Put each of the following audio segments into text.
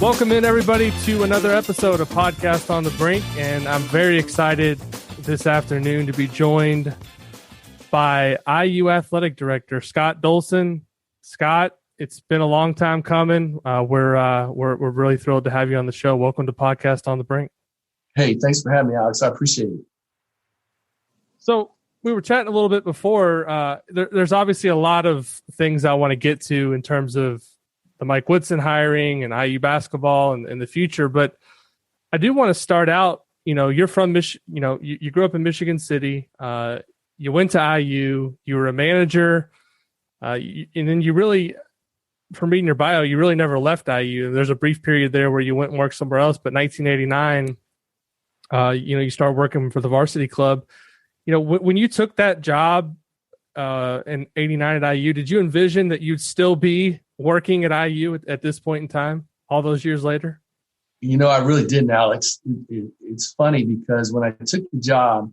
Welcome in, everybody, to another episode of Podcast on the Brink, and I'm very excited this afternoon to be joined by IU Athletic Director Scott Dolson. Scott, it's been a long time coming. We're really thrilled to have you on the show. Welcome to Podcast on the Brink. Hey, thanks for having me, Alex. I appreciate it. So we were chatting a little bit before. There's obviously a lot of things I want to get to in terms of the Mike Woodson hiring and IU basketball and the future. But I do want to start out, you're from you grew up in Michigan City. You went to IU, you were a manager, and then you really, from reading your bio, you really never left IU. There's a brief period there where you went and worked somewhere else, but 1989, you started working for the varsity club. When you took that job in 89 at IU, did you envision that you'd still be working at IU at this point in time, all those years later? I really didn't, Alex. It's funny because when I took the job,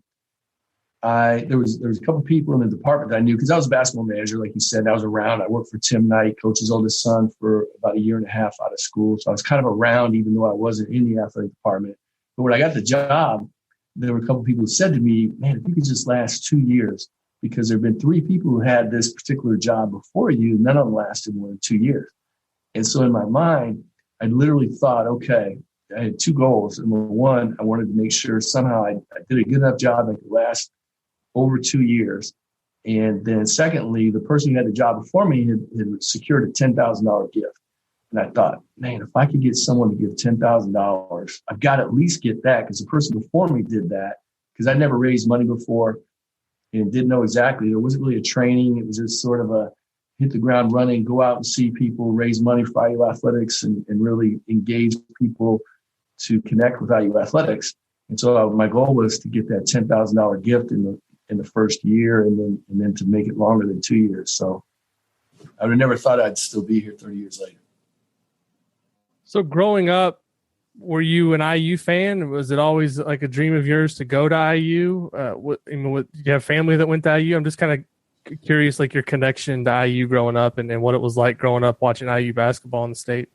there was a couple people in the department that I knew because I was a basketball manager, like you said. I was around. I worked for Tim Knight, coach's oldest son, for about a year and a half out of school. So I was kind of around, even though I wasn't in the athletic department. But when I got the job, there were a couple people who said to me, "Man, if you could just last 2 years," because there have been 3 people who had this particular job before you, none of them lasted more than 2 years. And so in my mind, I literally thought, okay, I had 2 goals. Number one, I wanted to make sure somehow I did a good enough job that could last over 2 years. And then secondly, the person who had the job before me had secured a $10,000 gift. And I thought, man, if I could get someone to give $10,000, I've got to at least get that because the person before me did that because I'd never raised money before. And didn't know exactly. There wasn't really a training. It was just sort of a hit the ground running, go out and see people, raise money for IU athletics, and really engage people to connect with IU athletics. And so my goal was to get that $10,000 gift in the first year, and then to make it longer than 2 years. So I would have never thought I'd still be here 30 years later. So growing up, were you an IU fan? Was it always like a dream of yours to go to IU? Did you have family that went to IU? I'm just kind of curious, like your connection to IU growing up and what it was like growing up watching IU basketball in the state.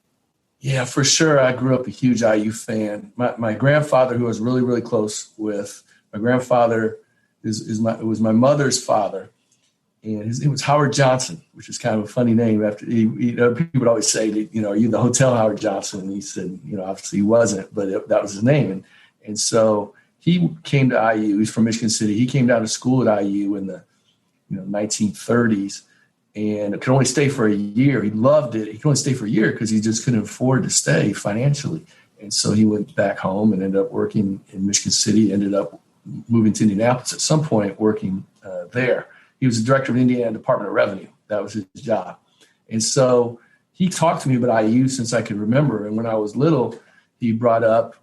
Yeah, for sure. I grew up a huge IU fan. My grandfather, who I was really, really close with, my grandfather was my mother's father. And his name was Howard Johnson, which is kind of a funny name. After people would always say, "Are you the Hotel Howard Johnson?" And he said, obviously he wasn't, but that was his name. And so he came to IU. He's from Michigan City. He came down to school at IU in the 1930s, and could only stay for a year. He loved it. He could only stay for a year because he just couldn't afford to stay financially. And so he went back home and ended up working in Michigan City. Ended up moving to Indianapolis at some point, working there. He was the director of the Indiana Department of Revenue. That was his job. And so he talked to me about IU since I could remember. And when I was little, he brought up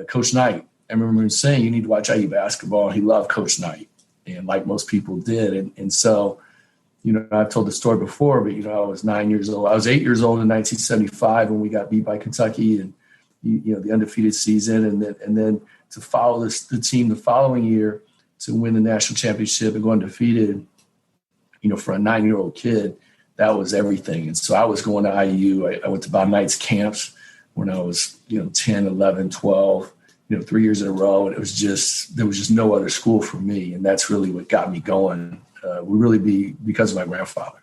Coach Knight. I remember him saying, "You need to watch IU basketball." He loved Coach Knight, and like most people did. And so, I've told the story before, but, I was 9 years old. I was 8 years old in 1975 when we got beat by Kentucky and, the undefeated season. And then to follow the team the following year to win the national championship and go undefeated, for a 9-year-old kid, that was everything. And so I was going to IU. I went to Bob Knight's camps when I was, 10, 11, 12, 3 years in a row. And there was just no other school for me. And that's really what got me going. Because of my grandfather.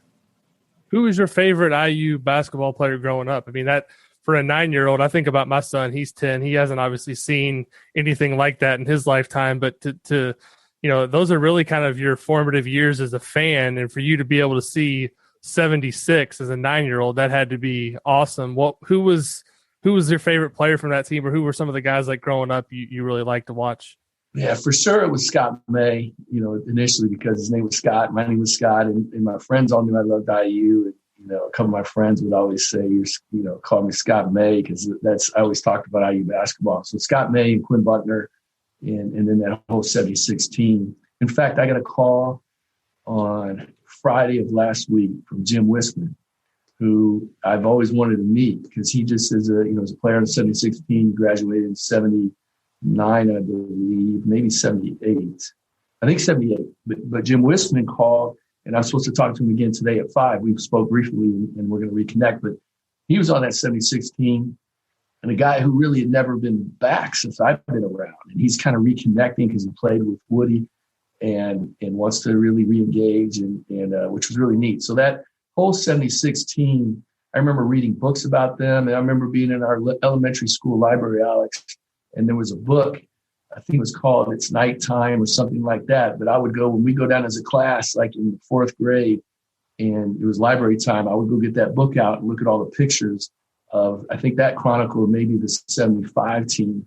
Who was your favorite IU basketball player growing up? I mean, that for a 9-year-old, I think about my son, he's 10. He hasn't obviously seen anything like that in his lifetime, but to those are really kind of your formative years as a fan. And for you to be able to see 76 as a 9-year-old, that had to be awesome. Who was your favorite player from that team, or who were some of the guys like growing up you really liked to watch? Yeah, for sure it was Scott May, initially because his name was Scott, my name was Scott, and my friends all knew I loved IU. And, a couple of my friends would always say, call me Scott May, because I always talked about IU basketball. So Scott May and Quinn Buckner, and then that whole 76 team. In fact, I got a call on Friday of last week from Jim Wisman, who I've always wanted to meet because he just is as a player on the 76 team, graduated in 79, I believe, maybe 78. I think 78. But Jim Wisman called, and I'm supposed to talk to him again today at 5. We spoke briefly, and we're going to reconnect. But he was on that 76 team, and a guy who really had never been back since I've been around. And he's kind of reconnecting because he played with Woody and wants to really reengage, and which was really neat. So that whole 76 team, I remember reading books about them. And I remember being in our elementary school library, Alex, and there was a book, I think it was called It's Nighttime or something like that. But I would go, when we go down as a class, like in the fourth grade, and it was library time, I would go get that book out and look at all the pictures of, I think that chronicled maybe the 75 team.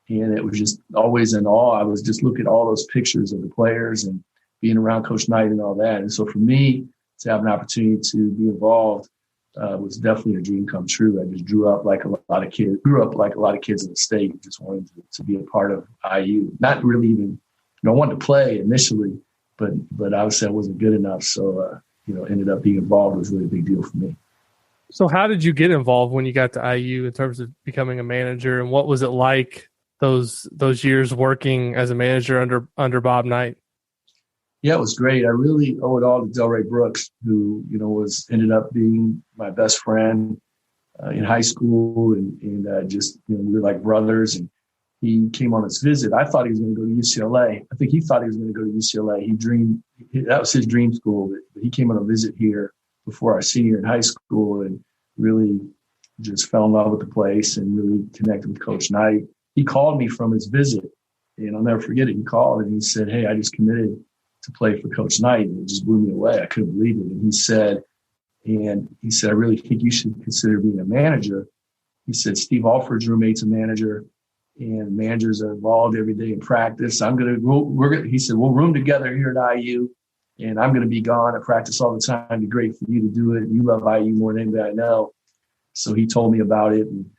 And it was just always in awe. I was just looking at all those pictures of the players and being around Coach Knight and all that. And so for me to have an opportunity to be involved was definitely a dream come true. I just grew up like a lot of kids in the state, just wanted to be a part of IU. Not really even, I wanted to play initially, but obviously I wasn't good enough. So, ended up being involved was really a big deal for me. So how did you get involved when you got to IU in terms of becoming a manager, and what was it like those years working as a manager under Bob Knight? Yeah, it was great. I really owe it all to Delray Brooks, who, ended up being my best friend in high school. And just, we were like brothers. And he came on his visit. I thought he was going to go to UCLA. I think he thought he was going to go to UCLA. That was his dream school. But he came on a visit here before our senior in high school and really just fell in love with the place and really connected with Coach Knight. He called me from his visit, and I'll never forget it. He called and he said, "Hey, I just committed to play for Coach Knight." And it just blew me away. I couldn't believe it. And he said, "I really think you should consider being a manager." He said, "Steve Alford's roommate's a manager, and managers are involved every day in practice. He said, we'll room together here at IU, and I'm going to be gone at practice all the time. It'd be great for you to do it. You love IU more than anybody I know." So he told me about it and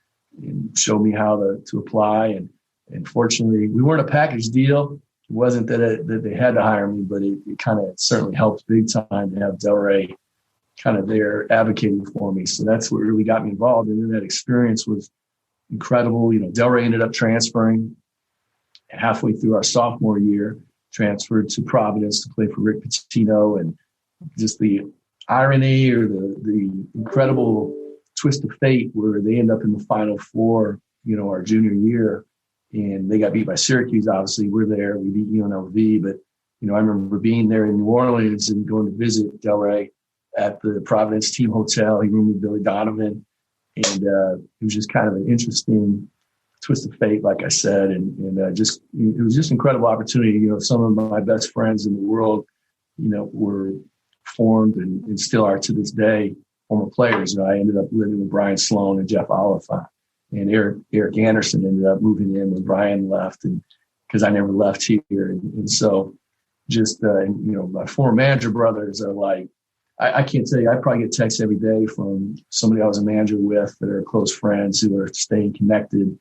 showed me how to apply. And fortunately, we weren't a package deal. It wasn't that they had to hire me, but it kind of certainly helped big time to have Delray kind of there advocating for me. So that's what really got me involved. And then that experience was incredible. Delray ended up transferring halfway through our sophomore year, transferred to Providence to play for Rick Pitino. And just the irony or the incredible twist of fate where they end up in the Final Four, our junior year, and they got beat by Syracuse. Obviously, we're there. We beat UNLV, but I remember being there in New Orleans and going to visit Delray at the Providence team hotel. He roomed with Billy Donovan, and it was just kind of an interesting twist of fate, like I said, and it was just an incredible opportunity. Some of my best friends in the world, were formed and still are to this day former players. I ended up living with Brian Sloan and Jeff Oliphant, and Eric Anderson ended up moving in when Brian left, and because I never left here. And so just, my former manager brothers are like, I can't tell you, I probably get texts every day from somebody I was a manager with that are close friends who are staying connected.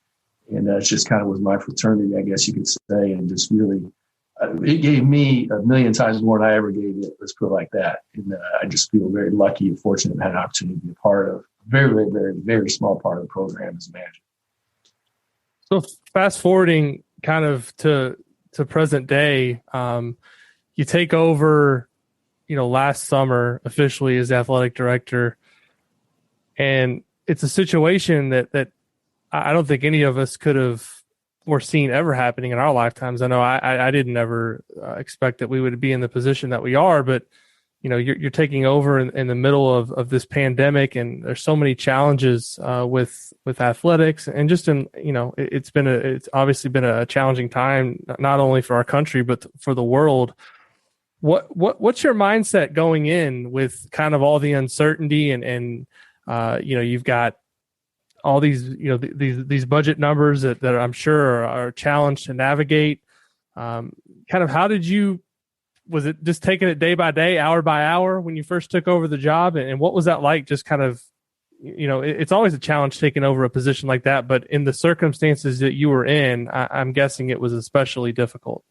And that's just kind of was my fraternity, I guess you could say. And just really, it gave me a million times more than I ever gave it. Let's put it like that. And I just feel very lucky and fortunate to have an opportunity to be a part of a very, very, very, very small part of the program as a manager. So fast forwarding kind of to present day, you take over, last summer officially as athletic director, and it's a situation that I don't think any of us could have foreseen ever happening in our lifetimes. I know I didn't ever expect that we would be in the position that we are, but you're taking over in the middle of this pandemic, and there's so many challenges with athletics, and just it's obviously been a challenging time, not only for our country but for the world. What's your mindset going in with kind of all the uncertainty and you've got all these these budget numbers that I'm sure are a challenge to navigate. Kind of how was it just taking it day by day, hour by hour when you first took over the job, and what was that like? Just kind of, it's always a challenge taking over a position like that, but in the circumstances that you were in, I'm guessing it was especially difficult.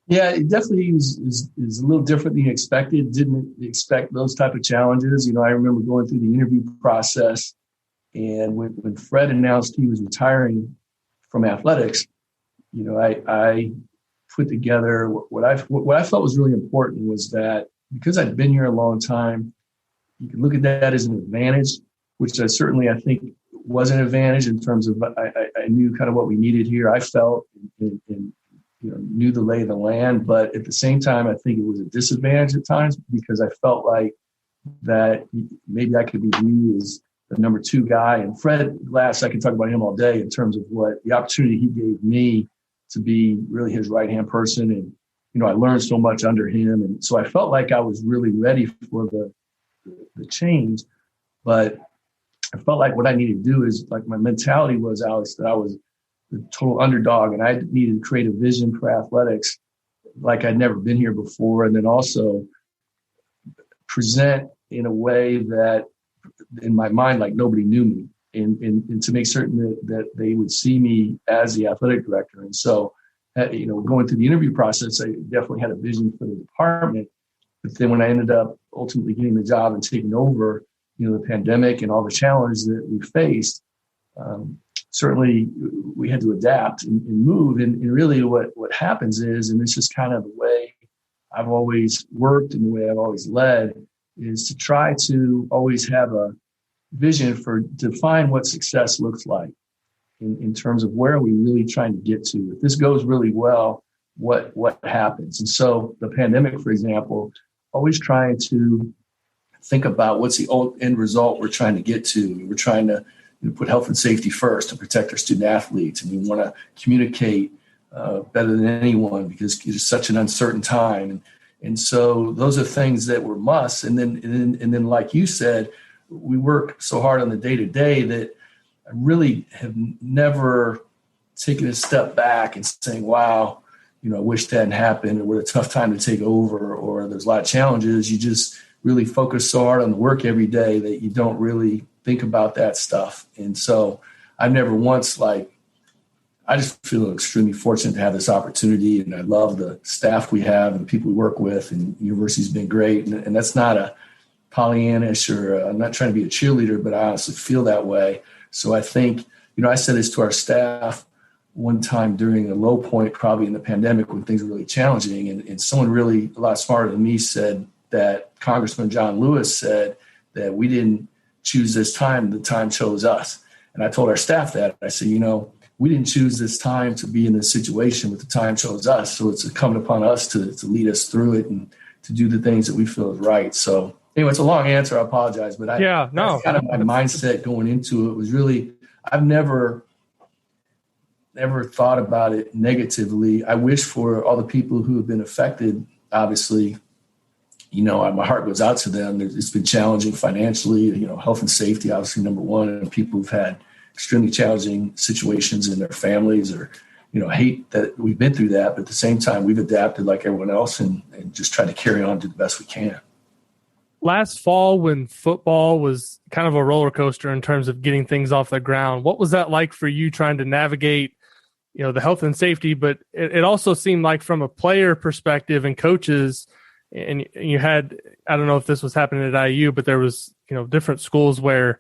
Yeah, it definitely is a little different than you expected. Didn't expect those type of challenges. I remember going through the interview process, and when Fred announced he was retiring from athletics, I put together what I felt was really important was that because I'd been here a long time, you can look at that as an advantage, which I think was an advantage in terms of I knew kind of what we needed here. I felt and knew the lay of the land, but at the same time, I think it was a disadvantage at times because I felt like that maybe I could be viewed as the number two guy. And Fred Glass, I can talk about him all day in terms of what the opportunity he gave me to be really his right-hand person. And, I learned so much under him. And so I felt like I was really ready for the change, but I felt like what I needed to do is like my mentality was, Alex, that I was the total underdog and I needed to create a vision for athletics like I'd never been here before. And then also present in a way that in my mind, like nobody knew me and to make certain that they would see me as the athletic director. And so, going through the interview process, I definitely had a vision for the department. But then when I ended up ultimately getting the job and taking over, the pandemic and all the challenges that we faced, certainly we had to adapt and move. And really what happens is, and it's just kind of the way I've always worked and the way I've always led, is to try to always have a vision for define what success looks like in terms of where are we really trying to get to. If this goes really well, what happens? And so the pandemic, for example, always trying to think about what's the end result we're trying to get to. We're trying to put health and safety first to protect our student athletes. And we want to communicate better than anyone because it is such an uncertain time. And so those are things that were musts. And then, like you said, we work so hard on the day-to-day that I really have never taken a step back and saying, wow, I wish that hadn't happened, or what a tough time to take over, or there's a lot of challenges. You just really focus so hard on the work every day that you don't really think about that stuff. And so I've never once I just feel extremely fortunate to have this opportunity, and I love the staff we have and the people we work with, and the university's been great. And that's not a Pollyannish or I'm not trying to be a cheerleader, but I honestly feel that way. So I think, I said this to our staff one time during a low point, probably in the pandemic when things were really challenging. And someone really a lot smarter than me said that Congressman John Lewis said that we didn't choose this time, the time chose us. And I told our staff that. I said, we didn't choose this time to be in this situation, but the time chose us. So it's incumbent upon us to lead us through it and to do the things that we feel is right. So anyway, it's a long answer. I apologize, but that's kind of my mindset going into it was really, I've never thought about it negatively. I wish for all the people who have been affected, obviously, my heart goes out to them. It's been challenging financially, health and safety, obviously, number one, and people who've had extremely challenging situations in their families or, hate that we've been through that. But at the same time, we've adapted like everyone else and just try to carry on, do the best we can. Last fall, when football was kind of a roller coaster in terms of getting things off the ground, what was that like for you trying to navigate, the health and safety? But it also seemed like from a player perspective and coaches, and you had, I don't know if this was happening at IU, but there was, different schools where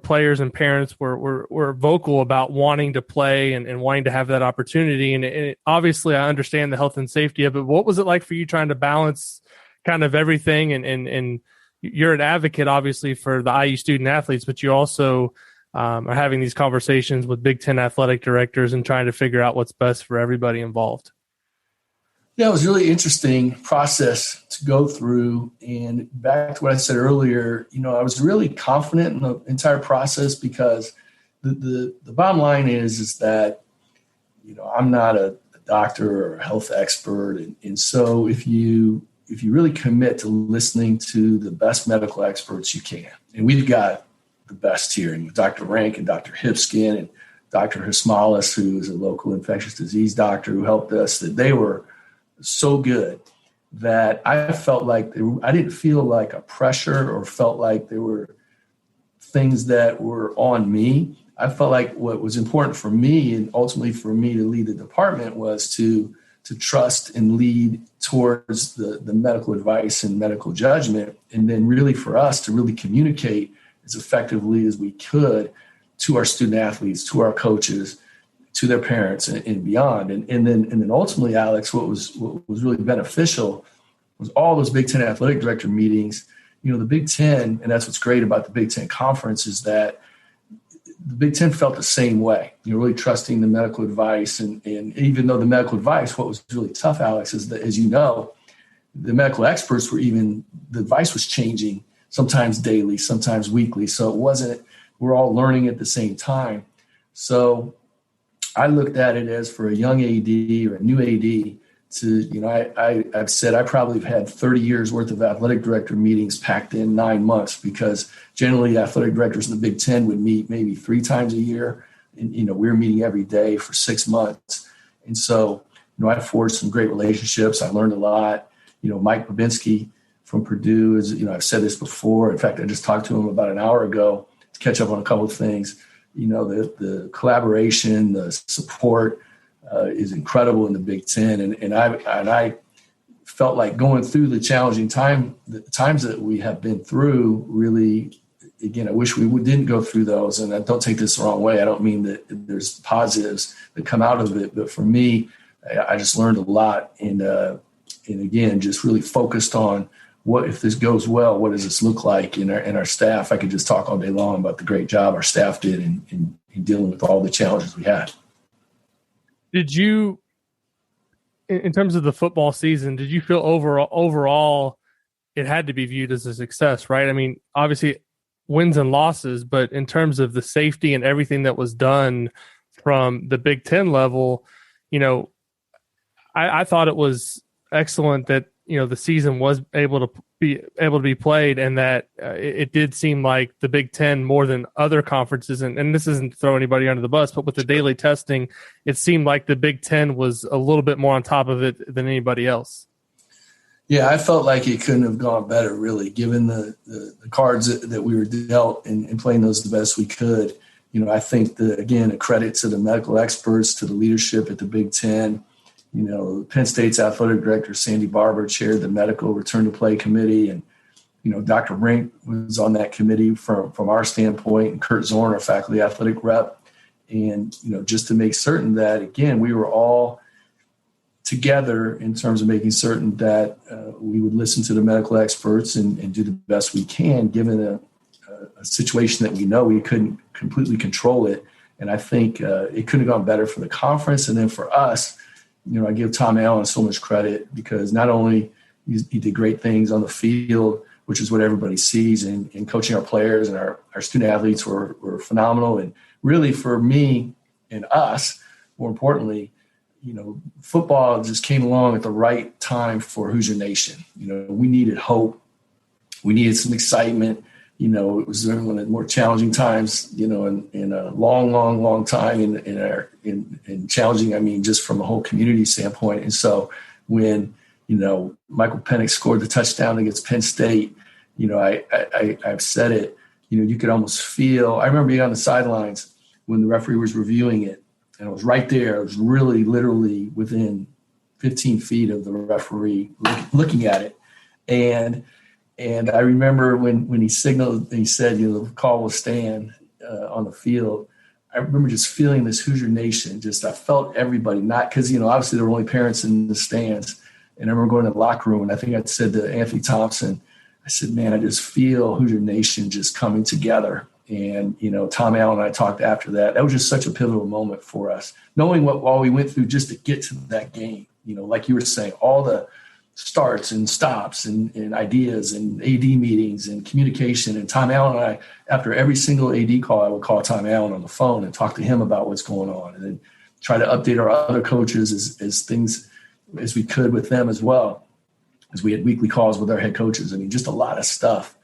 players and parents were vocal about wanting to play and wanting to have that opportunity. And obviously I understand the health and safety of it. What was it like for you trying to balance kind of everything? And you're an advocate, obviously, for the IU student athletes, but you also are having these conversations with Big Ten athletic directors and trying to figure out what's best for everybody involved. Yeah, it was a really interesting process to go through. And back to what I said earlier, I was really confident in the entire process because the bottom line is that, I'm not a doctor or a health expert. And so if you really commit to listening to the best medical experts you can, and we've got the best here, and Dr. Rank and Dr. Hipskin and Dr. Hismalis, who is a local infectious disease doctor who helped us, that they were so good that I felt like I didn't feel like a pressure or felt like there were things that were on me. I felt like what was important for me and ultimately for me to lead the department was to trust and lead towards the medical advice and medical judgment. And then really for us to really communicate as effectively as we could to our student athletes, to our coaches, to their parents and beyond. And then ultimately, Alex, what was really beneficial was all those Big Ten athletic director meetings. The Big Ten, and that's what's great about the Big Ten conference, is that the Big Ten felt the same way, really trusting the medical advice. And even though the medical advice, what was really tough, Alex, is that, as you know, the medical experts the advice was changing, sometimes daily, sometimes weekly. So it wasn't, we're all learning at the same time. So I looked at it as, for a young AD or a new AD, I've said I probably have had 30 years worth of athletic director meetings packed in 9 months, because generally athletic directors in the Big Ten would meet maybe 3 times a year. And, we were meeting every day for 6 months. And so, I forged some great relationships. I learned a lot. Mike Babinski from Purdue is, I've said this before. In fact, I just talked to him about an hour ago to catch up on a couple of things. The collaboration, the support, is incredible in the Big Ten, and I felt like going through the challenging the times that we have been through. Really, again, I wish we didn't go through those. And I don't take this the wrong way. I don't mean that there's positives that come out of it, but for me, I just learned a lot, and again, just really focused on what, if this goes well, what does this look like in our staff. I could just talk all day long about the great job our staff did in dealing with all the challenges we had. Did you, in terms of the football season, did you feel overall it had to be viewed as a success, right? I mean, obviously wins and losses, but in terms of the safety and everything that was done from the Big Ten level, I thought it was excellent that, the season was able to be played, and that it did seem like the Big Ten, more than other conferences, and this isn't to throw anybody under the bus, but with the daily testing, it seemed like the Big Ten was a little bit more on top of it than anybody else. Yeah, I felt like it couldn't have gone better, really, given the cards that we were dealt and playing those the best we could. I think that, again, a credit to the medical experts, to the leadership at the Big Ten. Penn State's athletic director, Sandy Barber, chaired the medical return to play committee. And, Dr. Brink was on that committee from our standpoint, and Kurt Zorn, our faculty athletic rep. And, just to make certain that, again, we were all together in terms of making certain that we would listen to the medical experts and do the best we can, given a situation that we know we couldn't completely control it. And I think it couldn't have gone better for the conference. And then for us, I give Tom Allen so much credit, because not only he did great things on the field, which is what everybody sees, and coaching our players, and our student athletes were phenomenal. And really, for me and us, more importantly, football just came along at the right time for Hoosier Nation. We needed hope. We needed some excitement. It was one of the more challenging times, in a long time in challenging, I mean, just from a whole community standpoint. And so when, Michael Penix scored the touchdown against Penn State, I've said it, you could almost feel, I remember being on the sidelines when the referee was reviewing it, and I was right there. I was really literally within 15 feet of the referee looking at it. And I remember when he signaled and he said, the call will stand on the field. I remember just feeling this Hoosier Nation. I felt everybody, not because, obviously there were only parents in the stands. And I remember going to the locker room, and I think I said to Anthony Thompson, I said, man, I just feel Hoosier Nation just coming together. And, Tom Allen and I talked after that. That was just such a pivotal moment for us, knowing what all we went through just to get to that game. Like you were saying, all the starts and stops and ideas and AD meetings and communication. And Tom Allen and I, after every single AD call, I would call Tom Allen on the phone and talk to him about what's going on, and then try to update our other coaches as we could with them as well, as we had weekly calls with our head coaches. I mean, just a lot of stuff.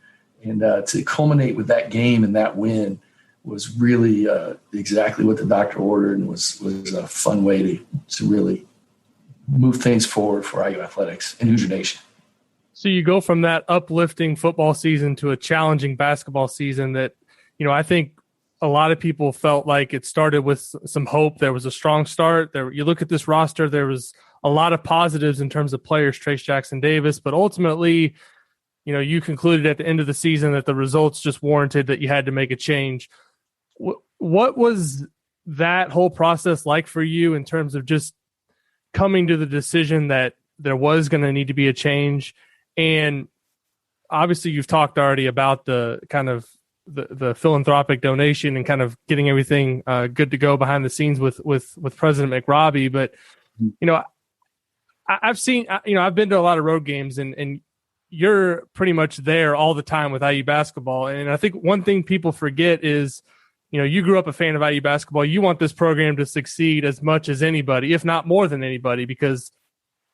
And to culminate with that game and that win was really exactly what the doctor ordered, and was a fun way to really move things forward for IU athletics and Hoosier Nation. So you go from that uplifting football season to a challenging basketball season that, I think a lot of people felt like it started with some hope. There was a strong start. You look at this roster, there was a lot of positives in terms of players, Trace Jackson Davis, but ultimately, you concluded at the end of the season that the results just warranted that you had to make a change. What was that whole process like for you in terms of just coming to the decision that there was going to need to be a change? And obviously you've talked already about the kind of the philanthropic donation and kind of getting everything good to go behind the scenes with President McRobbie. But, I've seen, I've been to a lot of road games, and you're pretty much there all the time with IU basketball. And I think one thing people forget is, you grew up a fan of IU basketball. You want this program to succeed as much as anybody, if not more than anybody, because,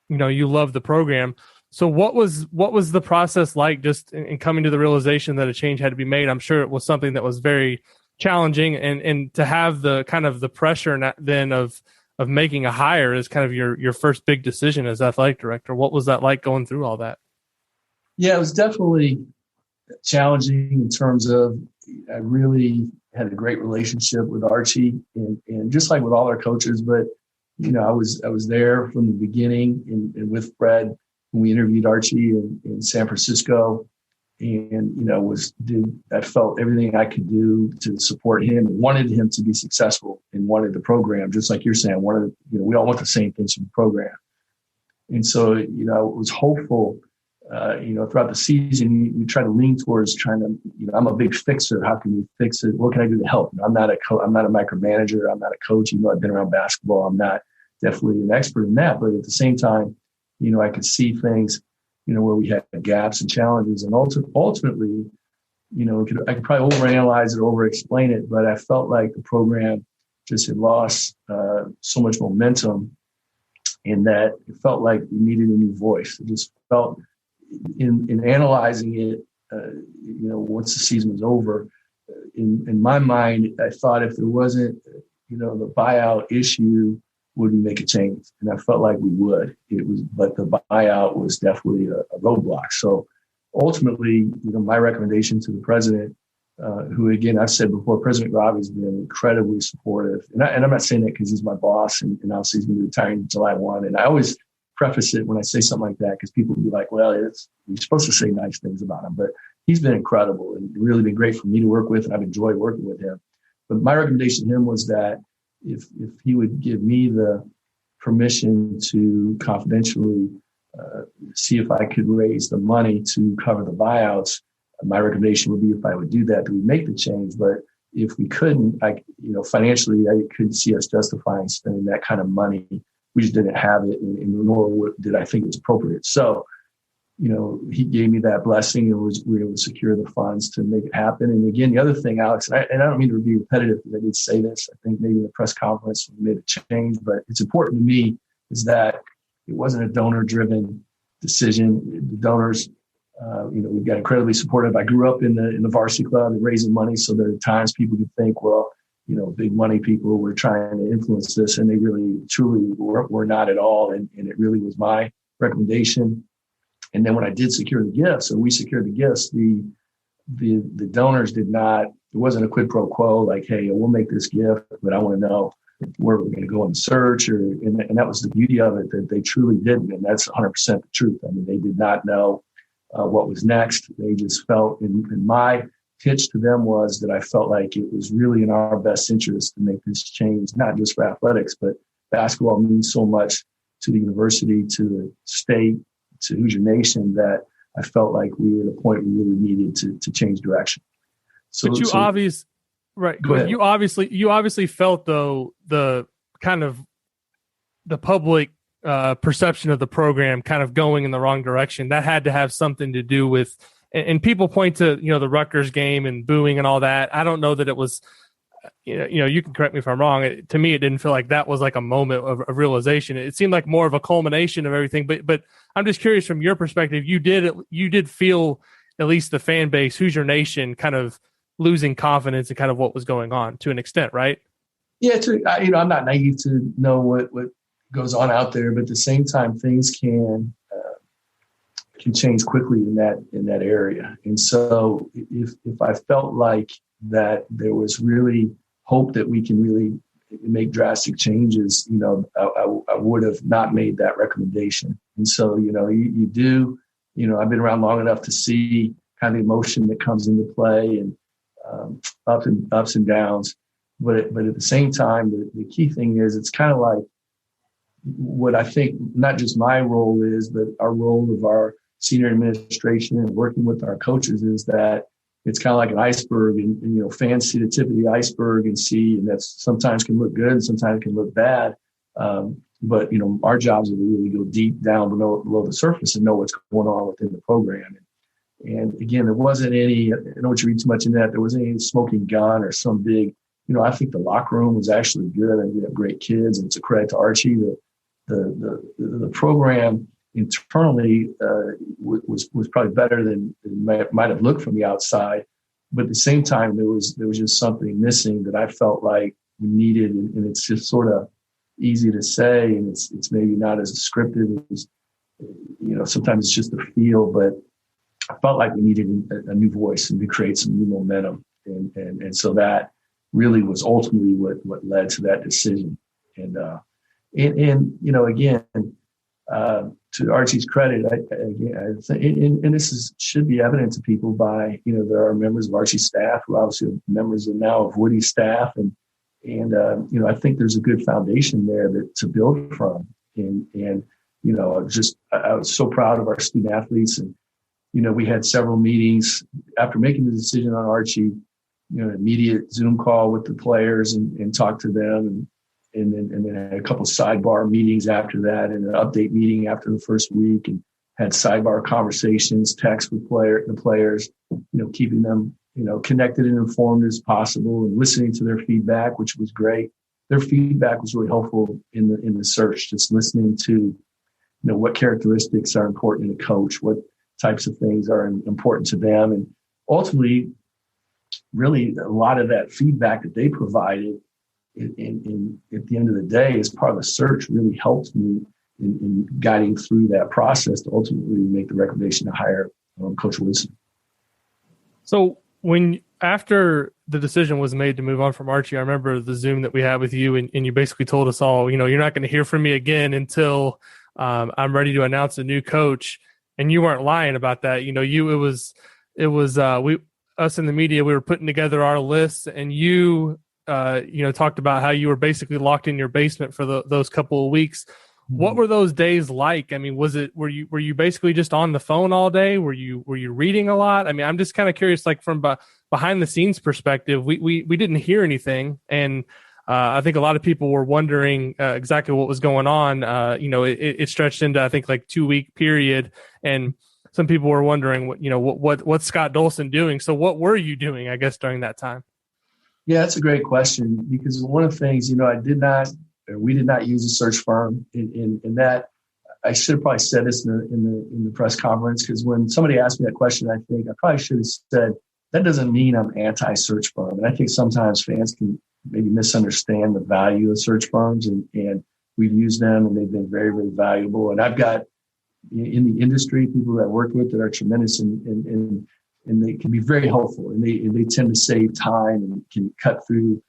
you love the program. So what was the process like just in coming to the realization that a change had to be made? I'm sure it was something that was very challenging, and to have the kind of the pressure then of making a hire is kind of your first big decision as athletic director. What was that like going through all that? Yeah, it was definitely challenging in terms of I really had a great relationship with Archie and just like with all our coaches, but I was there from the beginning and with Fred when we interviewed Archie in San Francisco, and I felt everything I could do to support him and wanted him to be successful and wanted the program, just like you're saying, we all want the same things from the program. And so, I was hopeful, throughout the season, you try to lean towards trying to, I'm a big fixer. How can we fix it? What can I do to help? I'm not a micromanager. I'm not a coach. I've been around basketball. I'm not definitely an expert in that, but at the same time, I could see things, where we had gaps and challenges, and ultimately, I could probably overanalyze it, over-explain it, but I felt like the program just had lost so much momentum, in that it felt like we needed a new voice. It just felt, in analyzing it, once the season was over, in my mind, I thought if there wasn't, the buyout issue, would we make a change? And I felt like we would. But the buyout was definitely a roadblock. So ultimately, my recommendation to the president, who again, I've said before, President Robbie has been incredibly supportive. And I'm not saying that because he's my boss and obviously he's going to be retiring July 1. And I always preface it when I say something like that, because people will be like, well, you're supposed to say nice things about him. But he's been incredible and really been great for me to work with. And I've enjoyed working with him. But my recommendation to him was that if he would give me the permission to confidentially see if I could raise the money to cover the buyouts, my recommendation would be, if I would do that we make the change. But if we couldn't, financially, I couldn't see us justifying spending that kind of money. We just didn't have it, and nor did I think it was appropriate. So, he gave me that blessing, and we were able to secure the funds to make it happen. And again, the other thing, Alex, and I don't mean to be repetitive because I did say this, I think maybe in the press conference we made a change, but it's important to me is that it wasn't a donor-driven decision. The donors, we got incredibly supportive. I grew up in the varsity club and raising money, so there are times people could think, well, big money people were trying to influence this, and they really, truly were not at all. And it really was my recommendation. And then when I did secure the gifts, and we secured the gifts, the donors did not, it wasn't a quid pro quo, like, hey, we'll make this gift, but I want to know where we're going to go in search. And that was the beauty of it, that they truly didn't. And that's 100% the truth. I mean, they did not know what was next. They just felt, and my pitch to them was that I felt like it was really in our best interest to make this change, not just for athletics, but basketball means so much to the university, to the state, to Hoosier Nation, that I felt like we were at a point we really needed to change direction. So, but you obviously felt, though, the kind of the public perception of the program kind of going in the wrong direction. That had to have something to do with, and people point to the Rutgers game and booing and all that. I don't know that it was. You can correct me if I'm wrong. To me, it didn't feel like that was like a moment of realization. It seemed like more of a culmination of everything. But I'm just curious, from your perspective, you did feel, at least the fan base, Hoosier Nation, kind of losing confidence in kind of what was going on to an extent, right? Yeah, I'm not naive to know what goes on out there, but at the same time, things can change quickly in that area. And so, if I felt like that there was really hope that we can really make drastic changes, I would have not made that recommendation. And so, you do, I've been around long enough to see kind of the emotion that comes into play, and ups and downs. But at the same time, the key thing is, it's kind of like what I think not just my role is, but our role of our senior administration and working with our coaches is that it's kind of like an iceberg, and fans see the tip of the iceberg and that's sometimes can look good and sometimes can look bad. But our jobs are to really go deep down below the surface and know what's going on within the program. And again, there wasn't any, I don't want you to read too much in that. There wasn't any smoking gun or some big, I think the locker room was actually good, and we have great kids, and it's a credit to Archie. The program internally was probably better than it might have looked from the outside. But at the same time, there was just something missing that I felt like we needed, and it's just sort of easy to say, and it's maybe not as scripted as, sometimes it's just a feel, but I felt like we needed a new voice and to create some new momentum. And so that really was ultimately what led to that decision. And again, to Archie's credit, I think, and this should be evident to people by, there are members of Archie's staff who obviously are members now of Woody's staff. And I think there's a good foundation there to build from. And I was so proud of our student athletes. And, we had several meetings after making the decision on Archie, an immediate Zoom call with the players and talked to them. And then had a couple of sidebar meetings after that, and an update meeting after the first week, and had sidebar conversations, text with the players, keeping them, connected and informed as possible, and listening to their feedback, which was great. Their feedback was really helpful in the search, just listening to, what characteristics are important in a coach, what types of things are important to them. And ultimately, really a lot of that feedback that they provided in at the end of the day, as part of the search, really helped me in guiding through that process to ultimately make the recommendation to hire Coach Woodson. So after the decision was made to move on from Archie, I remember the Zoom that we had with you, and you basically told us all, you're not going to hear from me again until I'm ready to announce a new coach. And you weren't lying about that. Us in the media, we were putting together our lists, and you talked about how you were basically locked in your basement for those couple of weeks. Mm-hmm. What were those days like? I mean, were you basically just on the phone all day? Were you reading a lot? I mean, I'm just kind of curious, like from behind the scenes perspective, we didn't hear anything. And I think a lot of people were wondering exactly what was going on. It stretched into, I think, like 2-week period, and some people were wondering what's Scott Dolson doing. So what were you doing, I guess, during that time? Yeah, that's a great question, because one of the things, we did not use a search firm, in that I should have probably said this in the press conference, because when somebody asked me that question, I think I probably should have said, that doesn't mean I'm anti-search firm. And I think sometimes fans can maybe misunderstand the value of search firms, and we've used them, and they've been very, very valuable. And I've got in the industry people that I work with that are tremendous, and they can be very helpful, and they tend to save time and can cut through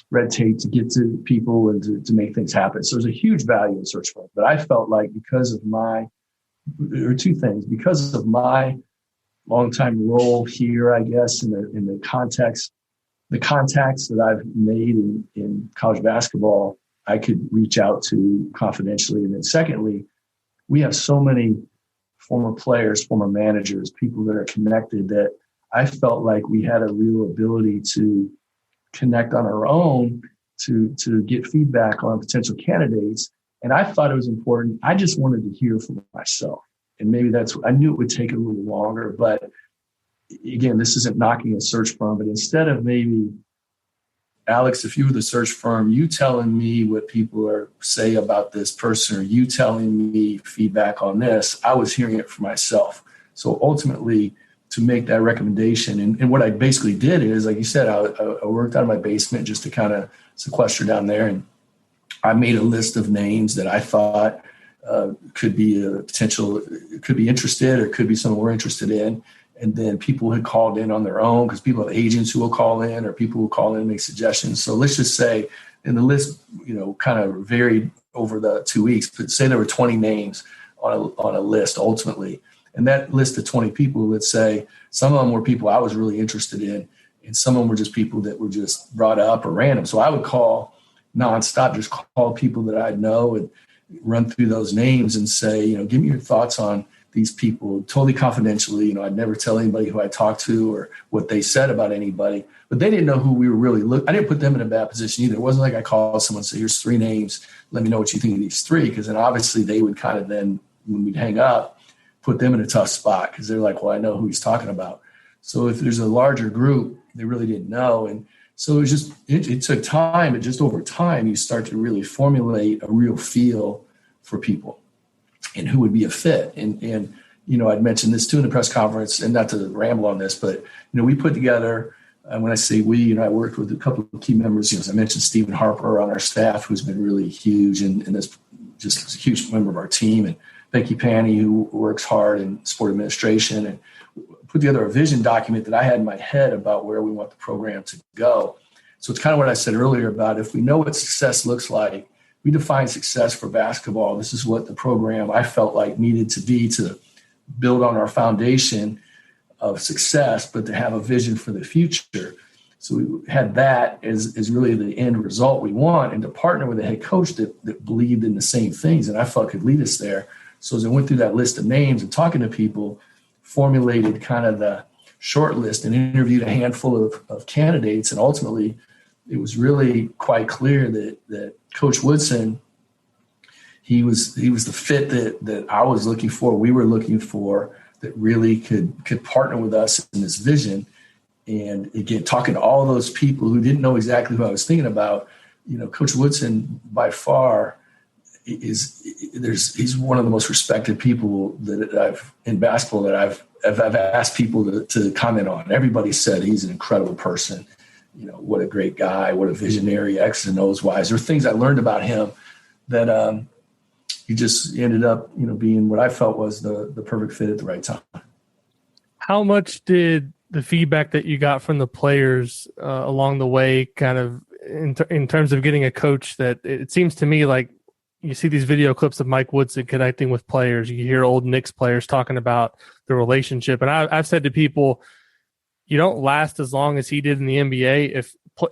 red tape to get to people and to make things happen. So there's a huge value in search firms. But I felt like because of my long-time role here, I guess, in the context, the contacts that I've made in college basketball, I could reach out to confidentially. And then secondly, we have so many former players, former managers, people that are connected, that I felt like we had a real ability to connect on our own to get feedback on potential candidates. And I thought it was important. I just wanted to hear from myself. And maybe I knew it would take a little longer, but again, this isn't knocking a search firm, but instead of maybe, Alex, if you were the search firm, you telling me what people say about this person, or you telling me feedback on this, I was hearing it for myself. So ultimately, to make that recommendation, and what I basically did is, like you said, I worked out of my basement just to kind of sequester down there, and I made a list of names that I thought could be interested, or could be someone we're interested in. And then people had called in on their own, because people have agents who will call in, or people who call in and make suggestions. So let's just say, and the list, kind of varied over the 2 weeks, but say there were 20 names on a list ultimately. And that list of 20 people, let's say some of them were people I was really interested in, and some of them were just people that were just brought up or random. So I would call nonstop, just call people that I know and run through those names and say, give me your thoughts on these people totally confidentially. I'd never tell anybody who I talked to or what they said about anybody, but they didn't know who we were really looking. I didn't put them in a bad position either. It wasn't like I called someone and said, here's 3 names. Let me know what you think of these 3. Because then obviously they would kind of then, when we'd hang up, put them in a tough spot because they're like, well, I know who he's talking about. So if there's a larger group, they really didn't know. And so it was just, it took time. And just over time, you start to really formulate a real feel for people and who would be a fit. And I'd mentioned this too in the press conference, and not to ramble on this, but, we put together, when I say we, I worked with a couple of key members, as I mentioned, Stephen Harper on our staff, who's been really huge and is just a huge member of our team, and Becky Panny, who works hard in sport administration, and put together a vision document that I had in my head about where we want the program to go. So it's kind of what I said earlier about if we know what success looks like, we define success for basketball. This is what the program I felt like needed to be to build on our foundation of success, but to have a vision for the future. So we had that as really the end result we want, and to partner with a head coach that believed in the same things and I felt could lead us there. So as I went through that list of names and talking to people, formulated kind of the short list and interviewed a handful of candidates. And ultimately, it was really quite clear that Coach Woodson, he was the fit that I was looking for, we were looking for, that really could partner with us in this vision. And again, talking to all those people who didn't know exactly who I was thinking about, Coach Woodson by far he's one of the most respected people that I've in basketball that I've asked people to comment on. Everybody said he's an incredible person. What a great guy, what a visionary, X and O's wise. There were things I learned about him that he just ended up, being what I felt was the perfect fit at the right time. How much did the feedback that you got from the players along the way kind of in terms of getting a coach that it seems to me like you see these video clips of Mike Woodson connecting with players. You hear old Knicks players talking about the relationship. And I've said to people, you don't last as long as he did in the NBA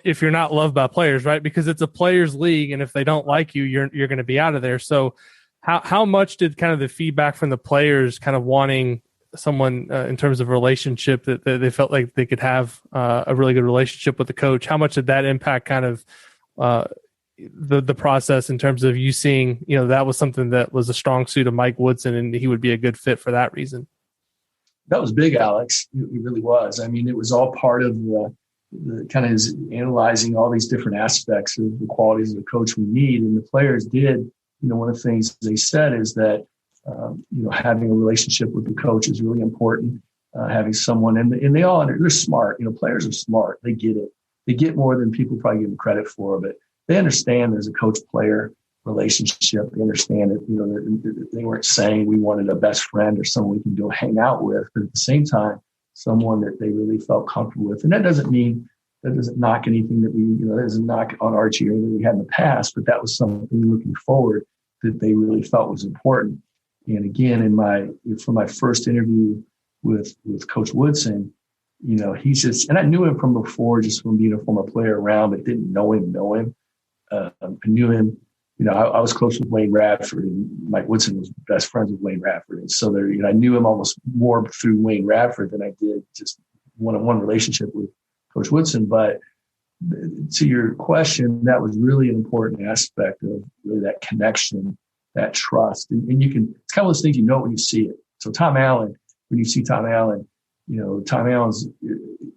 if you're not loved by players, right? Because it's a players' league, and if they don't like you, you're going to be out of there. So how much did kind of the feedback from the players kind of wanting someone in terms of relationship that they felt like they could have a really good relationship with the coach, how much did that impact kind of the process in terms of you seeing, that was something that was a strong suit of Mike Woodson and he would be a good fit for that reason? That was big, Alex. It really was. I mean, it was all part of the kind of his analyzing all these different aspects of the qualities of the coach we need. And the players did, one of the things they said is that, having a relationship with the coach is really important. Having someone, and they all, they're smart. Players are smart. They get it. They get more than people probably give them credit for, but they understand there's a coach-player relationship. They understand that, they weren't saying we wanted a best friend or someone we can go hang out with, but at the same time, someone that they really felt comfortable with. And that doesn't knock anything that that doesn't knock on Archie or anything we had in the past, but that was something looking forward that they really felt was important. And again, for my first interview with Coach Woodson, he's just, and I knew him from before, just from being a former player around, but didn't know him. I knew him, I was close with Wayne Radford, and Mike Woodson was best friends with Wayne Radford. And so I knew him almost more through Wayne Radford than I did just one-on-one relationship with Coach Woodson. But to your question, that was really an important aspect of really that connection, that trust. And it's kind of those things when you see it. So Tom Allen, when you see Tom Allen, Tom Allen's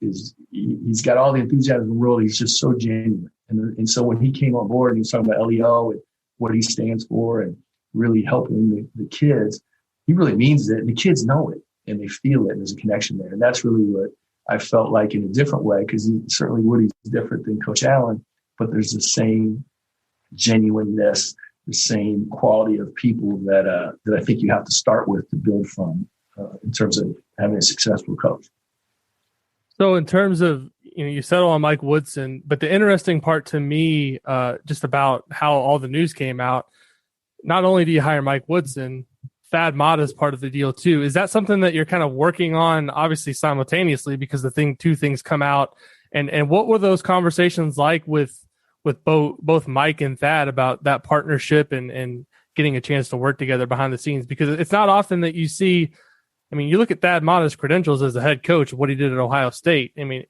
he's got all the enthusiasm in the world. He's just so genuine. And so when he came on board and he was talking about LEO and what he stands for and really helping the kids, he really means it. And the kids know it and they feel it. And there's a connection there. And that's really what I felt like in a different way, because certainly Woody's different than Coach Allen, but there's the same genuineness, the same quality of people that I think you have to start with to build from in terms of having a successful coach. So in terms of, you settle on Mike Woodson, but the interesting part to me, just about how all the news came out, not only do you hire Mike Woodson, Thad Matta is part of the deal too. Is that something that you're kind of working on, obviously simultaneously, because two things come out? And what were those conversations like with both Mike and Thad about that partnership and getting a chance to work together behind the scenes, because it's not often that you see. I mean, you look at Thad Matta's credentials as a head coach, what he did at Ohio State. I mean,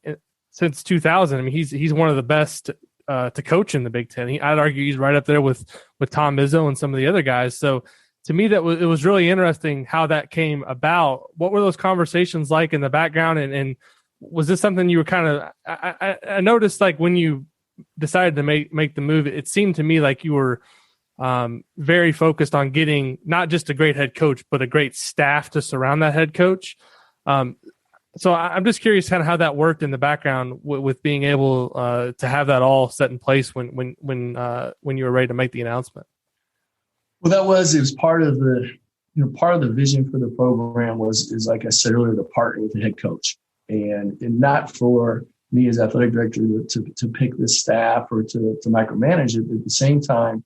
since 2000, I mean, he's one of the best to coach in the Big Ten. I'd argue he's right up there with Tom Izzo and some of the other guys. So to me, it was really interesting how that came about. What were those conversations like in the background? And was this something you were kind of, I noticed like when you decided to make the move, it seemed to me like you were very focused on getting not just a great head coach, but a great staff to surround that head coach. So I'm just curious kind of how that worked in the background with being able to have that all set in place when you were ready to make the announcement. Well, it was part of the, part of the vision for the program is like I said earlier, to partner with the head coach and not for me as athletic director to pick this staff or to micromanage it, but at the same time,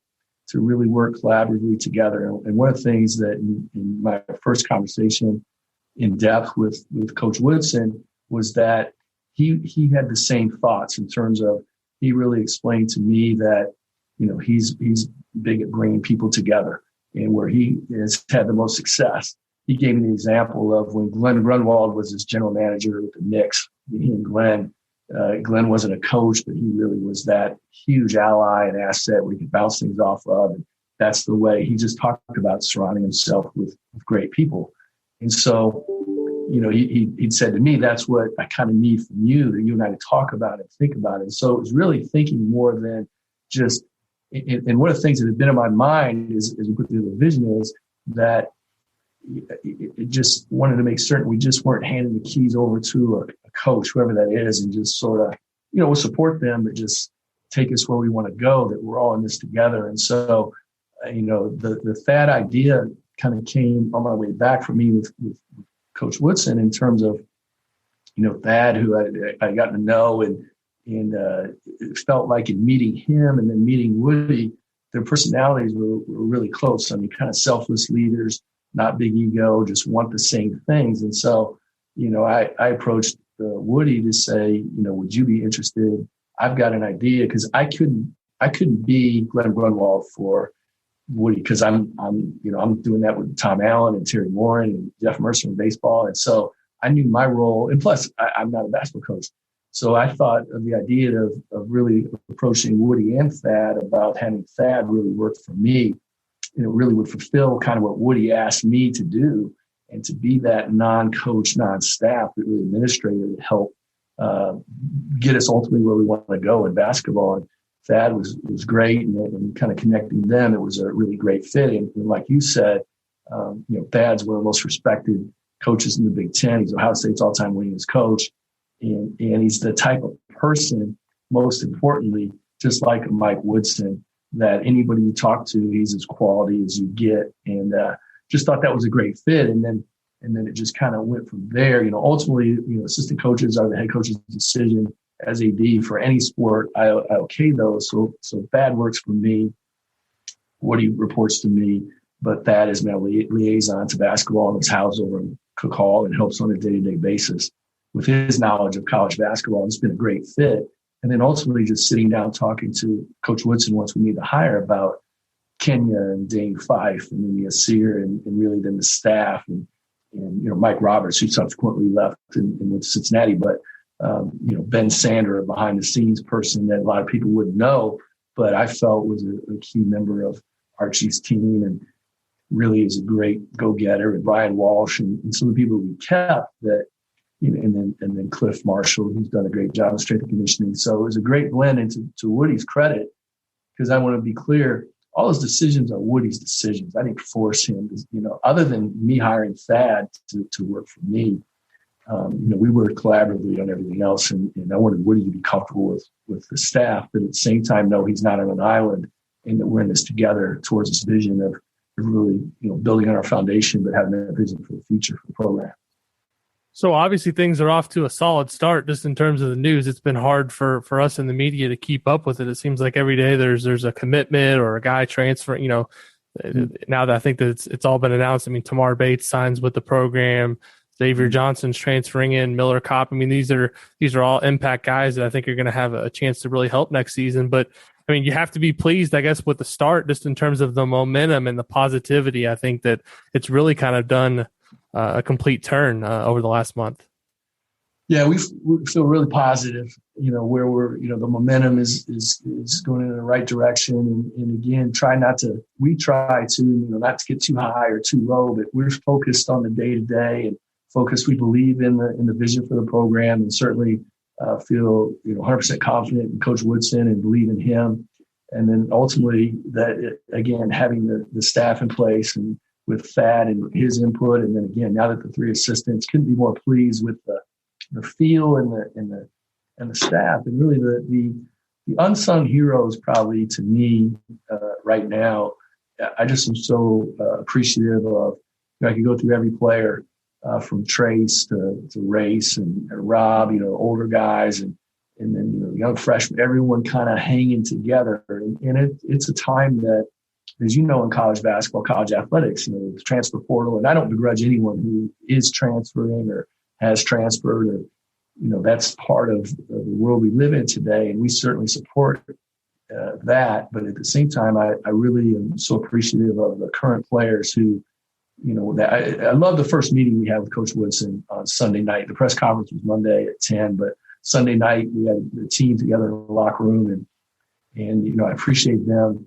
to really work collaboratively together. And one of the things that in my first conversation in depth with Coach Woodson was that he had the same thoughts in terms of, he really explained to me that, he's big at bringing people together, and where he has had the most success. He gave me the example of when Glenn Grunwald was his general manager with the Knicks. He and Glenn wasn't a coach, but he really was that huge ally and asset where he could bounce things off of. And that's the way he just talked about surrounding himself with great people. And so, he'd said to me, that's what I kind of need from you, that you and I to talk about it, think about it. So it was really thinking more than just, and one of the things that had been in my mind is we put together the vision is that it just wanted to make certain we just weren't handing the keys over to a coach, whoever that is, and just sort of, we'll support them, but just take us where we want to go, that we're all in this together. And so, the Thad idea kind of came on my way back for me with Coach Woodson in terms of, Thad, who I got to know, and it felt like in meeting him and then meeting Woody, their personalities were really close. I mean, kind of selfless leaders, not big ego, just want the same things. And so, I approached Woody to say, would you be interested? I've got an idea, because I couldn't be Glenn Grunwald for Woody, because I'm doing that with Tom Allen and Terry Warren and Jeff Mercer in baseball. And so I knew my role, and plus I'm not a basketball coach. So I thought of the idea of really approaching Woody and Thad about having Thad really work for me. And it really would fulfill kind of what Woody asked me to do, and to be that non-coach, non-staff, but really administrator to help get us ultimately where we want to go in basketball. And Thad was great, and kind of connecting them, it was a really great fit. And like you said, Thad's one of the most respected coaches in the Big Ten. He's Ohio State's all-time winningest coach. And he's the type of person, most importantly, just like Mike Woodson, that anybody you talk to, he's as quality as you get. And just thought that was a great fit. And then it just kind of went from there. Ultimately, assistant coaches are the head coach's decision. As AD for any sport, I okay those. So Thad works for me. Woody reports to me, but Thad is my liaison to basketball, and is housed over in Cook Hall and helps on a day-to-day basis with his knowledge of college basketball. It's been a great fit. And then ultimately just sitting down, talking to Coach Woodson once we made the hire about Kenya and Dane Fife and then Yasir and really then the staff and Mike Roberts, who subsequently left and went to Cincinnati. But, Ben Sander, a behind the scenes person that a lot of people wouldn't know, but I felt was a key member of Archie's team and really is a great go-getter, and Brian Walsh and some of the people we kept that, and then Cliff Marshall, who's done a great job of strength and conditioning. So it was a great blend, and to Woody's credit, because I want to be clear, all those decisions are Woody's decisions. I didn't force him, other than me hiring Thad to work for me. We worked collaboratively on everything else, and I wanted Woody to be comfortable with the staff, but at the same time, know he's not on an island, and that we're in this together towards this vision of really, building on our foundation, but having a vision for the future for the program. So obviously things are off to a solid start just in terms of the news. It's been hard for us in the media to keep up with it. It seems like every day there's a commitment or a guy transferring, now that I think that it's all been announced. I mean, Tamar Bates signs with the program. Xavier Johnson's transferring in, Miller Kopp. I mean, these are all impact guys that I think are going to have a chance to really help next season. But I mean, you have to be pleased, I guess, with the start, just in terms of the momentum and the positivity. I think that it's really kind of done a complete turn over the last month. Yeah, we feel really positive, where we're, the momentum is going in the right direction. And again, we try to, not to get too high or too low, but we're focused on the day to day and focused. We believe in the vision for the program, and certainly feel, 100% confident in Coach Woodson and believe in him. And then ultimately again, having the staff in place and with Thad and his input. And then again, now that the 3 assistants, couldn't be more pleased with the feel and the staff. And really the unsung heroes, probably to me right now, I just am so appreciative of. I could go through every player from Trace to Race and Rob, older guys, and then young freshmen, everyone kind of hanging together. And it's a time that, as you know, in college basketball, college athletics, the transfer portal, and I don't begrudge anyone who is transferring or has transferred, or that's part of the world we live in today, and we certainly support that. But at the same time, I really am so appreciative of the current players who, I love the first meeting we had with Coach Woodson on Sunday night. The press conference was Monday at 10, but Sunday night we had the team together in the locker room, and I appreciate them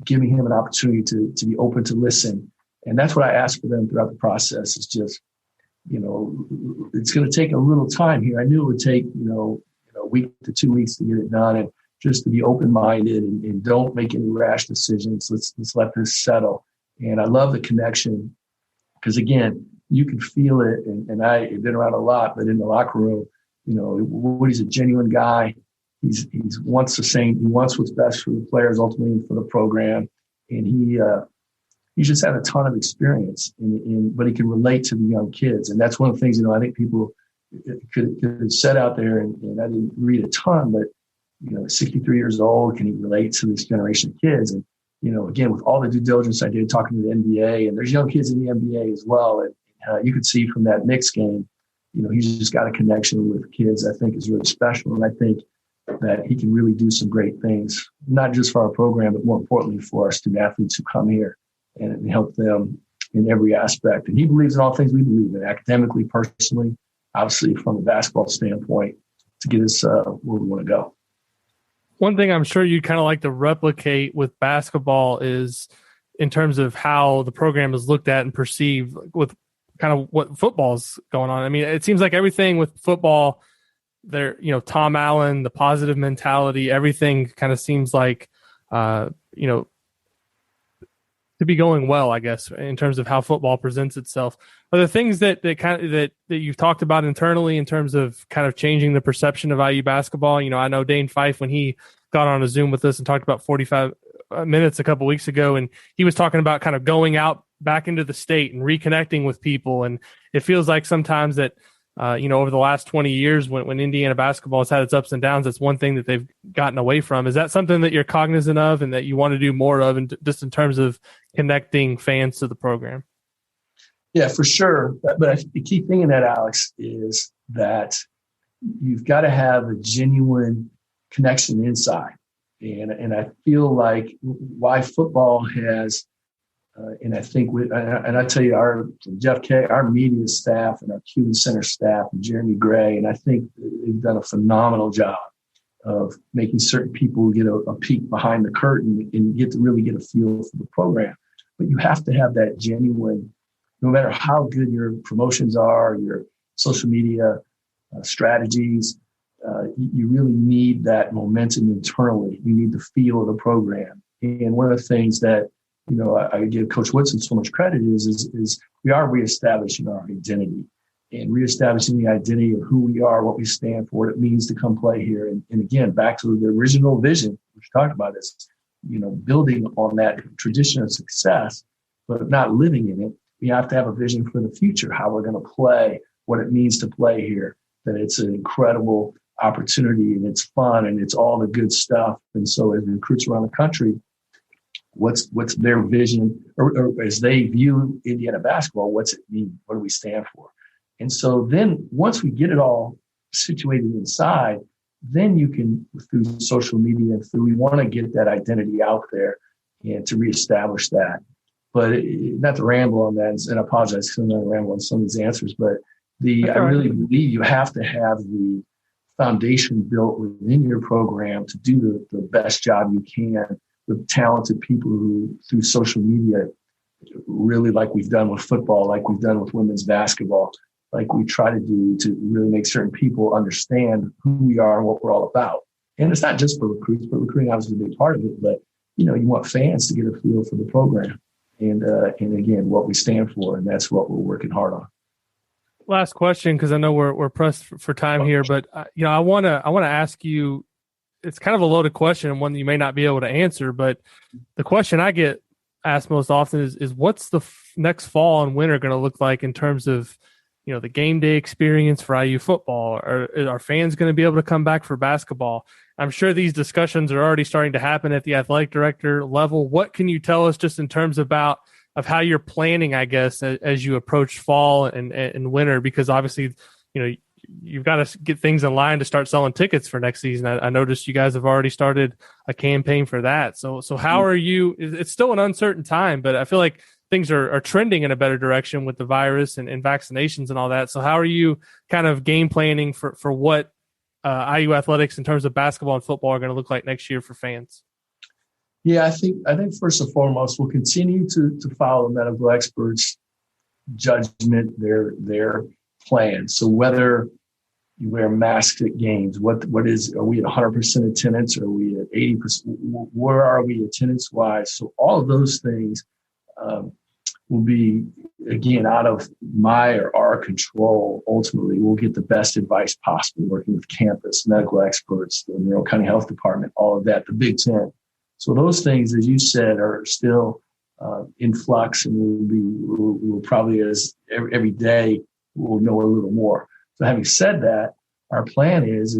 giving him an opportunity to be open to listen, and that's what I asked for them throughout the process. Is just, it's going to take a little time here. I knew it would take, a week to 2 weeks to get it done, and just to be open-minded and don't make any rash decisions. Let's let this settle. And I love the connection because, again, you can feel it. And I've been around a lot, but in the locker room, Woody's a genuine guy. He wants what's best for the players, ultimately for the program. And he's just had a ton of experience, but he can relate to the young kids. And that's one of the things, I think people could have said out there, and I didn't read a ton, but, 63 years old, can he relate to this generation of kids? And, again, with all the due diligence I did talking to the NBA, and there's young kids in the NBA as well. And you could see from that Knicks game, he's just got a connection with kids I think is really special. And I think that he can really do some great things, not just for our program, but more importantly for our student athletes who come here and help them in every aspect. And he believes in all things we believe in, academically, personally, obviously from a basketball standpoint, to get us where we want to go. One thing I'm sure you'd kind of like to replicate with basketball is in terms of how the program is looked at and perceived with kind of what football's going on. I mean, it seems like everything with football there, Tom Allen, the positive mentality, everything kind of seems like, to be going well, I guess, in terms of how football presents itself. Are there things that you've talked about internally in terms of kind of changing the perception of IU basketball? I know Dane Fife, when he got on a Zoom with us and talked about 45 minutes a couple weeks ago, and he was talking about kind of going out back into the state and reconnecting with people. And it feels like sometimes that, over the last 20 years, when Indiana basketball has had its ups and downs, that's one thing that they've gotten away from. Is that something that you're cognizant of and that you want to do more of, and just in terms of connecting fans to the program? Yeah, for sure. But the key thing in that, Alex, is that you've got to have a genuine connection inside. And I feel like why football has, and I think, and I tell you, our Jeff K, our media staff and our Cuban Center staff and Jeremy Gray, and I think they've done a phenomenal job of making certain people get a peek behind the curtain and really get a feel for the program. But you have to have that genuine, no matter how good your promotions are, your social media strategies, you really need that momentum internally. You need the feel of the program. And one of the things that, I give Coach Woodson so much credit is we are reestablishing our identity and reestablishing the identity of who we are, what we stand for, what it means to come play here. And again, back to the original vision, which we talked about, is, building on that tradition of success, but not living in it. We have to have a vision for the future, how we're going to play, what it means to play here, that it's an incredible opportunity and it's fun and it's all the good stuff. And so as recruits around the country, what's their vision, or as they view Indiana basketball, what's it mean? What do we stand for? And so then once we get it all situated inside, then you can, through social media, we want to get that identity out there and to reestablish that. But not to ramble on that, and I apologize because I'm not ramble on some of these answers, but I really believe you have to have the foundation built within your program to do the best job you can with talented people who, through social media, really, like we've done with football, like we've done with women's basketball, like we try to do to really make certain people understand who we are and what we're all about. And it's not just for recruits, but recruiting obviously is a big part of it. But, you want fans to get a feel for the program and again, what we stand for. And that's what we're working hard on. Last question, because I know we're pressed for time here, but I want to ask you. It's kind of a loaded question and one that you may not be able to answer, but the question I get asked most often is what's the next fall and winter going to look like in terms of the game day experience for IU football? Are fans going to be able to come back for basketball? I'm sure these discussions are already starting to happen at the athletic director level. What can you tell us just in terms of how you're planning, I guess, as you approach fall and winter? Because obviously, you've got to get things in line to start selling tickets for next season. I noticed you guys have already started a campaign for that. So how are you? It's still an uncertain time, but I feel like things are trending in a better direction with the virus and vaccinations and all that. So how are you kind of game planning for what IU athletics in terms of basketball and football are going to look like next year for fans? Yeah, I think first and foremost, we'll continue to follow medical experts' judgment, their plan. So whether you wear masks at games, are we at 100% attendance? Or are we at 80%? Where are we attendance wise? So all of those things will be, again, out of my or our control. Ultimately, we'll get the best advice possible working with campus, medical experts, the Monroe County Health Department, all of that, the Big Ten. So those things, as you said, are still in flux, and we'll probably, as every day, we'll know a little more. So having said that, our plan is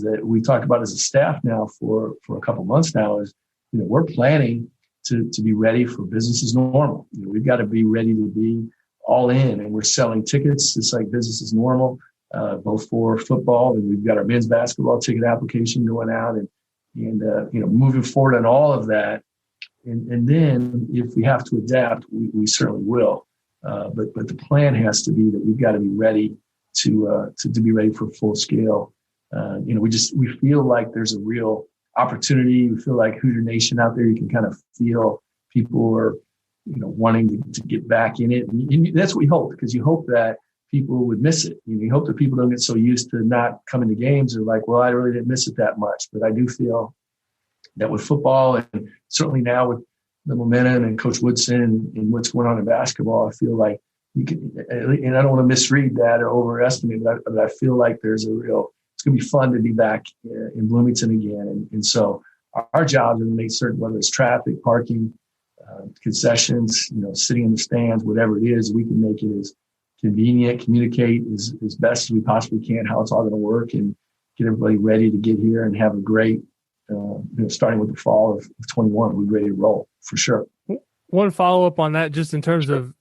that we talked about as a staff now for a couple of months now is, we're planning to be ready for business as normal. We've got to be ready to be all in, and we're selling tickets just like business as normal, both for football, and we've got our men's basketball ticket application going out, and moving forward on all of that. And then if we have to adapt, we certainly will. But the plan has to be that we've got to be ready to be ready for full scale. We feel like there's a real opportunity. We feel like Hoosier Nation out there, you can kind of feel people are, wanting to get back in it. And that's what we hope, because you hope that people would miss it. You hope that people don't get so used to not coming to games. They're like, well, I really didn't miss it that much. But I do feel that with football, and certainly now with the momentum and Coach Woodson and what's going on in basketball, I feel like you can, and I don't want to misread that or overestimate, but I feel like it's going to be fun to be back in Bloomington again. And so our job is to make certain, whether it's traffic, parking, concessions, sitting in the stands, whatever it is, we can make it as convenient, communicate as best as we possibly can how it's all going to work, and get everybody ready to get here and have a great, starting with the fall of 21, we're ready to roll for sure. One follow-up on that, just in terms of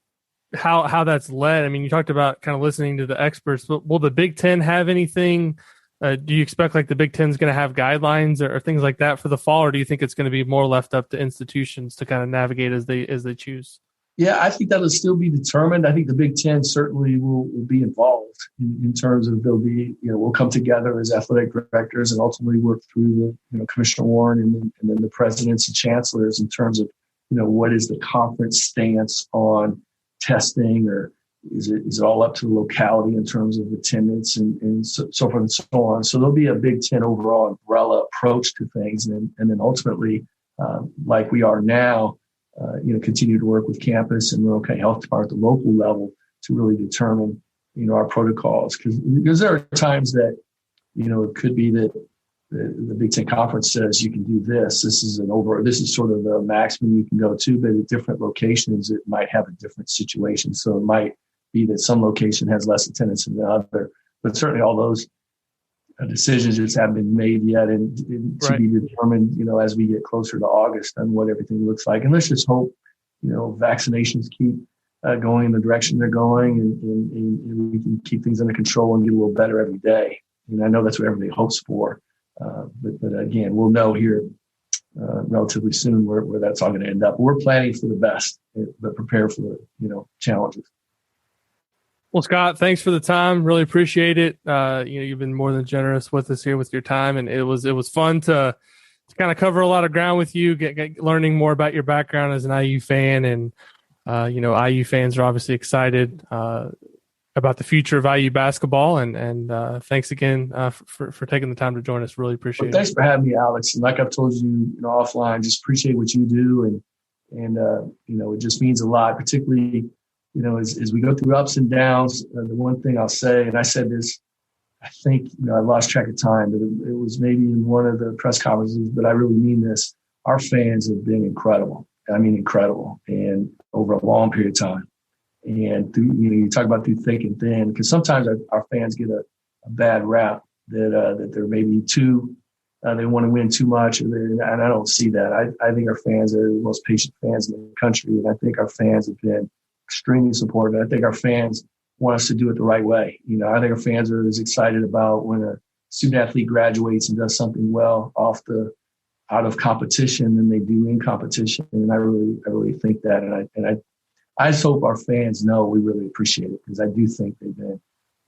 how that's led. I mean, you talked about kind of listening to the experts, but will the Big Ten have anything? Do you expect like the Big Ten is going to have guidelines or things like that for the fall, or do you think it's going to be more left up to institutions to kind of navigate as they choose? Yeah, I think that'll still be determined. I think the Big Ten certainly will be involved in terms of we'll come together as athletic directors and ultimately work through Commissioner Warren and then the presidents and chancellors in terms of, what is the conference stance on testing, or is it all up to the locality in terms of attendance and so forth and so on. So there'll be a Big Ten overall umbrella approach to things. And then ultimately, like we are now, continue to work with campus and Monroe County Health Department at the local level to really determine, our protocols. Because there are times that, it could be that the Big Ten Conference says you can do this. This is sort of the maximum you can go to, but at different locations, it might have a different situation. So it might be that some location has less attendance than the other, but certainly all those decisions just haven't been made yet, and to be determined, as we get closer to August on what everything looks like. And let's just hope, vaccinations keep going in the direction they're going, and we can keep things under control and get a little better every day. And I know that's what everybody hopes for. But again, we'll know here relatively soon where that's all going to end up. We're planning for the best, but prepare for the challenges. Well, Scott, thanks for the time. Really appreciate it. You've been more than generous with us here with your time, and it was fun to kind of cover a lot of ground with you, get learning more about your background as an IU fan, and IU fans are obviously excited about the future of IU basketball. And thanks again for taking the time to join us. Really appreciate it. Thanks for having me, Alex. And like I've told you, offline, just appreciate what you do, and it just means a lot, particularly. As we go through ups and downs, the one thing I'll say, and I said this, I think, I lost track of time, but it was maybe in one of the press conferences, but I really mean this. Our fans have been incredible. I mean, incredible. And over a long period of time. And through, you talk about through thick and thin, because sometimes our fans get a bad rap that they're maybe too, they want to win too much. And I don't see that. I think our fans are the most patient fans in the country. And I think our fans have been extremely supportive. I think our fans want us to do it the right way. I think our fans are as excited about when a student athlete graduates and does something well out of competition than they do in competition. And I really think that. And I just hope our fans know we really appreciate it, because I do think they've been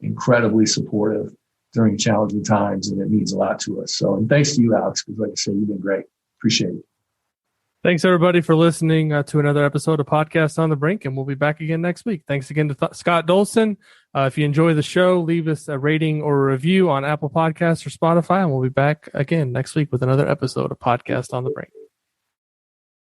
incredibly supportive during challenging times, and it means a lot to us. So, and thanks to you, Alex, because like I said, you've been great. Appreciate it. Thanks, everybody, for listening to another episode of Podcast on the Brink, and we'll be back again next week. Thanks again to Scott Dolson. If you enjoy the show, leave us a rating or a review on Apple Podcasts or Spotify, and we'll be back again next week with another episode of Podcast on the Brink.